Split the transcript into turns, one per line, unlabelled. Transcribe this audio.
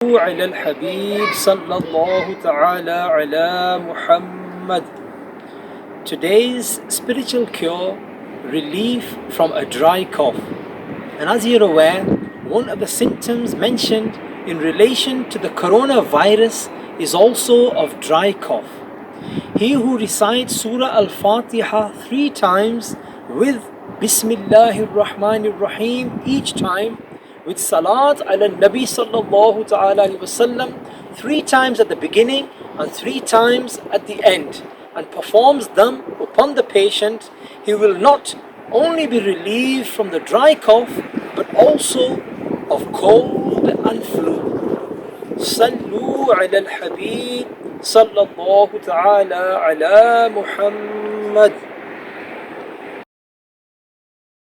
على الحبيب صلى الله تعالى على Muhammad. Today's spiritual cure, relief from a dry cough. And as you're aware, one of the symptoms mentioned in relation to the coronavirus is also of dry cough. He who recites Surah Al-Fatiha 3 times with Bismillahir Rahmanir Rahim each time, with Salat ala Nabi sallallahu ta'ala alayhi wasallam 3 times at the beginning and 3 times at the end, and performs them upon the patient, he will not only be relieved from the dry cough but also of cold and flu. Sallu ala al-Habib sallallahu ta'ala ala Muhammad.